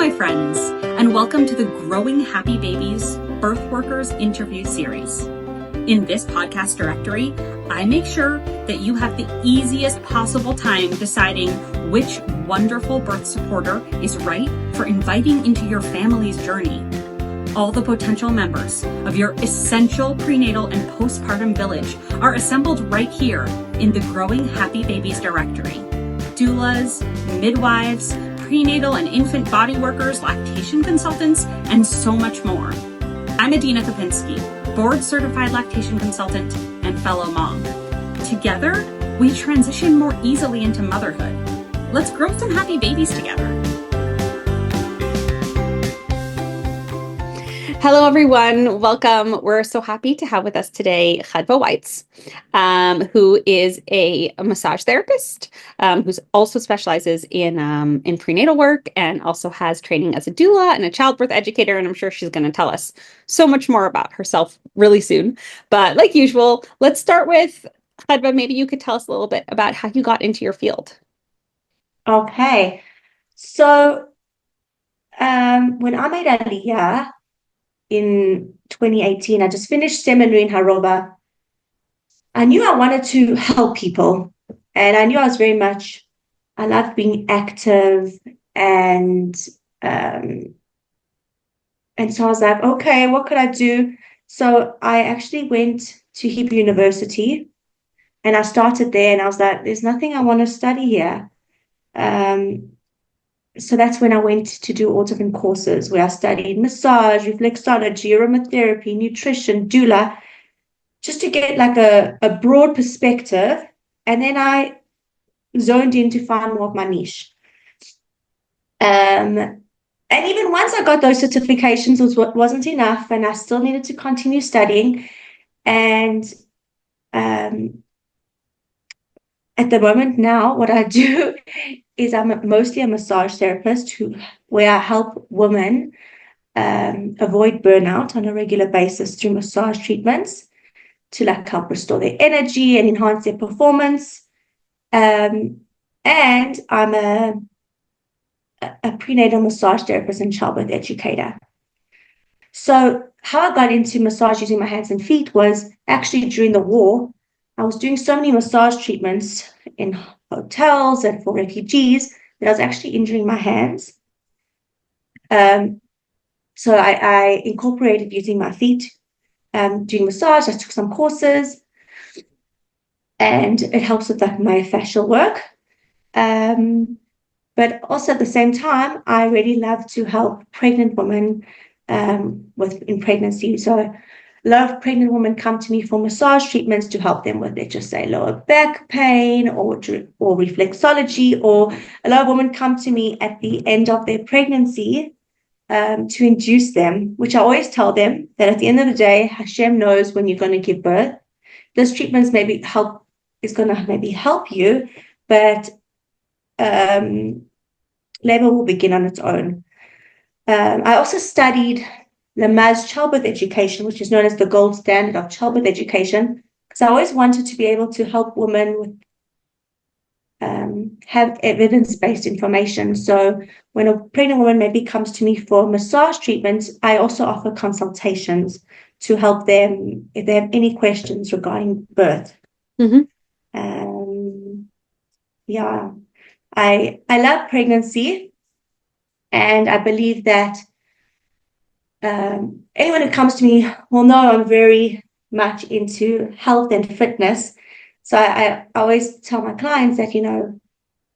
my friends, and welcome to the Growing Happy Babies Birthworkers interview series. In this podcast directory, I make sure that you have the easiest possible time deciding which wonderful birth supporter is right for inviting into your family's journey. All the potential members of your essential prenatal and postpartum village are assembled right here in the Growing Happy Babies directory. Doulas, midwives, prenatal and infant bodyworkers, lactation consultants, and so much more. I'm Adina Kopinski, board-certified lactation consultant and fellow mom. Together, we transition more easily into motherhood. Let's grow some happy babies together. Hello, everyone. Welcome. We're so happy to have with us today Chedvah Weitz, who is a massage therapist, who also specializes in prenatal work and also has training as a doula and a childbirth educator. And I'm sure she's going to tell us so much more about herself really soon. But like usual, let's start with Chedvah. Maybe you could tell us a little bit about how you got into your field. Okay. So when I made Aliyah, in 2018, I just finished seminary in Haroba. I knew I wanted to help people, and I knew I loved being active, and so I was like, okay, what could I do? So I actually went to Hebrew University, and I started there, and I was like, there's nothing I want to study here. So that's when I went to do all different courses where I studied massage, reflexology, aromatherapy, nutrition, doula, just to get like a broad perspective. And then I zoned in to find more of my niche. And even once I got those certifications, it wasn't enough, and I still needed to continue studying. And at the moment now, what I do is I'm mostly a massage therapist where I help women avoid burnout on a regular basis through massage treatments to help restore their energy and enhance their performance. And I'm a prenatal massage therapist and childbirth educator. So how I got into massage using my hands and feet was actually during the war. I was doing so many massage treatments in hotels and for refugees that I was actually injuring my hands. So I incorporated using my feet, doing massage. I took some courses, and it helps with my fascial work. But also at the same time, I really love to help pregnant women in pregnancy. So a lot of pregnant women come to me for massage treatments to help them with, let's just say, lower back pain or reflexology, or a lot of women come to me at the end of their pregnancy to induce them, which I always tell them that at the end of the day, Hashem knows when you're going to give birth. This treatment is going to maybe help you, but labor will begin on its own. I also studied Lamaze childbirth education, which is known as the gold standard of childbirth education, because I always wanted to be able to help women with have evidence-based information. So when a pregnant woman maybe comes to me for massage treatments, I also offer consultations to help them if they have any questions regarding birth. Mm-hmm. I love pregnancy, and I believe that anyone who comes to me will know I'm very much into health and fitness. So I always tell my clients that,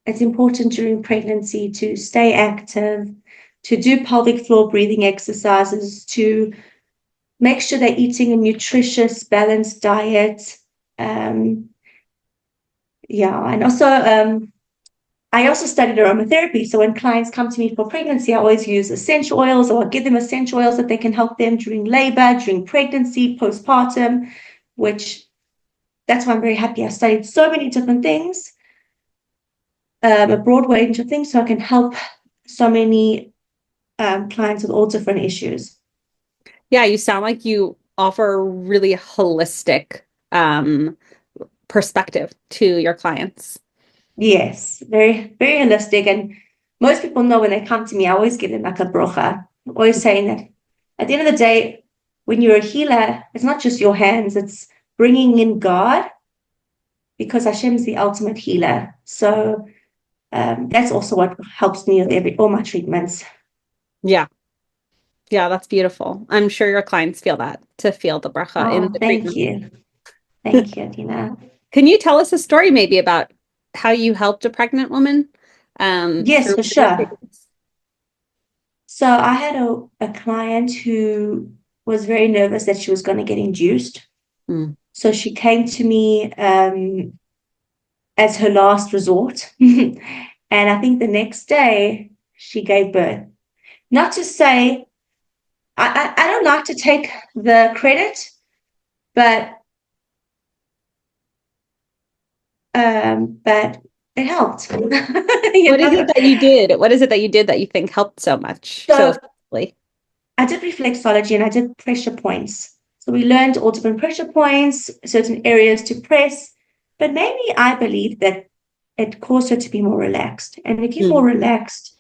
it's important during pregnancy to stay active, to do pelvic floor breathing exercises, to make sure they're eating a nutritious, balanced diet. And also I also studied aromatherapy. So when clients come to me for pregnancy, I always use essential oils, or I give them essential oils that they can help them during labor, during pregnancy, postpartum, that's why I'm very happy. I studied so many different things, a broad range of things, so I can help so many clients with all different issues. Yeah, you sound like you offer a really holistic perspective to your clients. Yes, very, very holistic. And most people know when they come to me, I always give them like a brocha. I'm always saying that at the end of the day, when you're a healer, it's not just your hands, it's bringing in God, because Hashem is the ultimate healer. So that's also what helps me with all my treatments. Yeah. Yeah, that's beautiful. I'm sure your clients feel that, to feel the bracha in the thank treatment. you. Thank you, Adina. Can you tell us a story maybe about how you helped a pregnant woman? Yes, for sure. So I had a client who was very nervous that she was going to get induced. So she came to me as her last resort. And I think the next day she gave birth. Not to say, I don't like to take the credit, but it helped. What is it that you did? What is it that you did that you think helped so much? So effectively? I did reflexology and I did pressure points. So we learned all different pressure points, certain areas to press, but mainly I believe that it caused her to be more relaxed. And if you're more relaxed,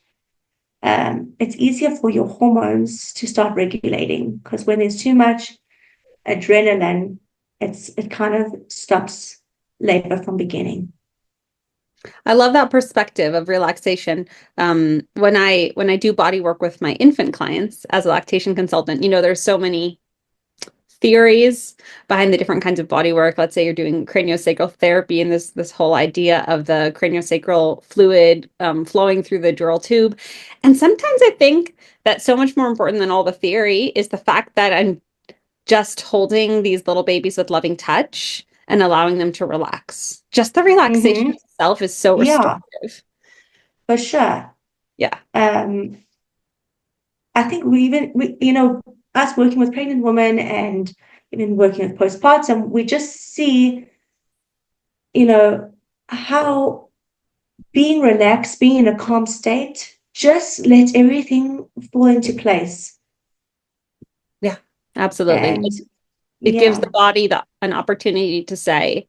it's easier for your hormones to start regulating, because when there's too much adrenaline, it kind of stops labor from beginning. I love that perspective of relaxation. When I do body work with my infant clients as a lactation consultant, there's so many theories behind the different kinds of body work. Let's say you're doing craniosacral therapy, and this whole idea of the craniosacral fluid flowing through the dural tube. And sometimes I think that so much more important than all the theory is the fact that I'm just holding these little babies with loving touch and allowing them to relax. Just the relaxation itself is so restorative. For sure. Yeah. I think us working with pregnant women and even working with postpartum, we just see, how being relaxed, being in a calm state, just let everything fall into place. Yeah, absolutely. And it gives the body an opportunity to say,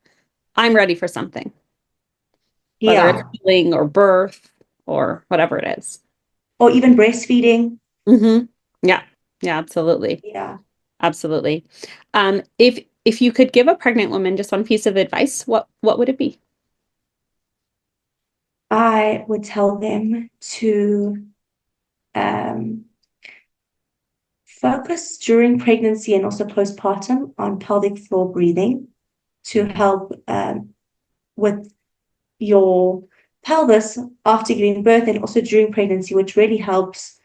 I'm ready for something. Whether it's healing or birth or whatever it is. Or even breastfeeding. Yeah. Yeah, absolutely. Yeah. Absolutely. If you could give a pregnant woman just one piece of advice, what would it be? I would tell them to focus during pregnancy and also postpartum on pelvic floor breathing to help with your pelvis after giving birth, and also during pregnancy, which really helps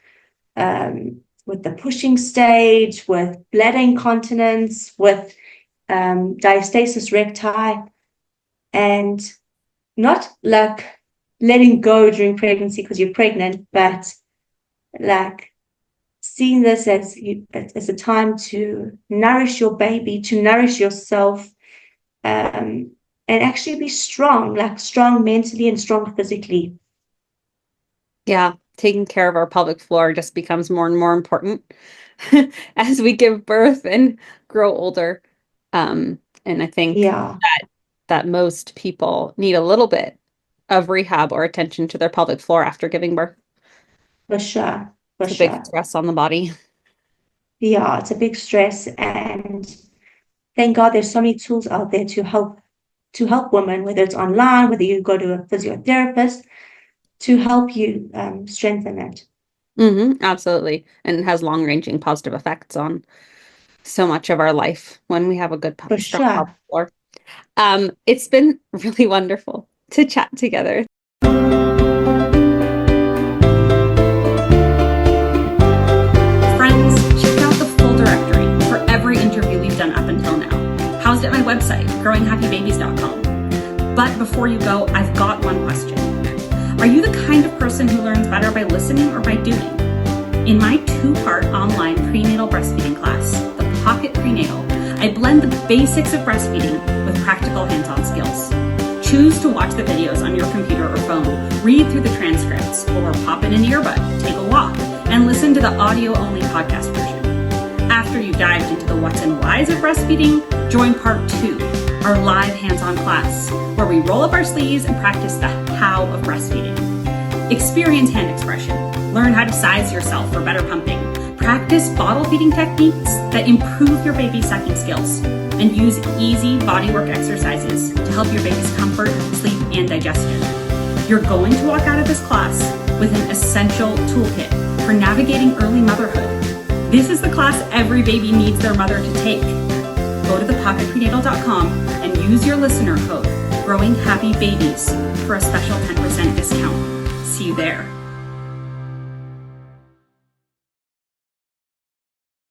with the pushing stage, with bladder incontinence, with diastasis recti, and not like letting go during pregnancy because you're pregnant, but like seeing this as a time to nourish your baby, to nourish yourself, and actually be strong, like strong mentally and strong physically. Yeah, taking care of our pelvic floor just becomes more and more important as we give birth and grow older. And I think that most people need a little bit of rehab or attention to their pelvic floor after giving birth. For sure. It's a big stress on the body. Yeah, it's a big stress, and thank God there's so many tools out there to help women, whether it's online, whether you go to a physiotherapist, to help you strengthen it. Absolutely. And it has long-ranging positive effects on so much of our life when we have a good strong pelvic floor. It's been really wonderful to chat together. Friends, check out the full directory for every interview we've done up until now, housed at my website, growinghappybabies.com. But before you go, I've got one question. Are you the kind of person who learns better by listening or by doing? In my 2-part online prenatal breastfeeding class, The Pocket Prenatal, I blend the basics of breastfeeding with practical hands-on skills. Choose to watch the videos on your computer or phone, read through the transcripts, or pop in an earbud, take a walk, and listen to the audio-only podcast version. After you dived into the what's and whys of breastfeeding, join part 2, our live hands-on class, where we roll up our sleeves and practice the how of breastfeeding. Experience hand expression. Learn how to size yourself for better pumping. Practice bottle feeding techniques that improve your baby's sucking skills. And use easy bodywork exercises to help your baby's comfort, sleep, and digestion. You're going to walk out of this class with an essential toolkit for navigating early motherhood. This is the class every baby needs their mother to take. Go to thepocketprenatal.com and use your listener code, Growing Happy Babies, for a special 10% discount. See you there.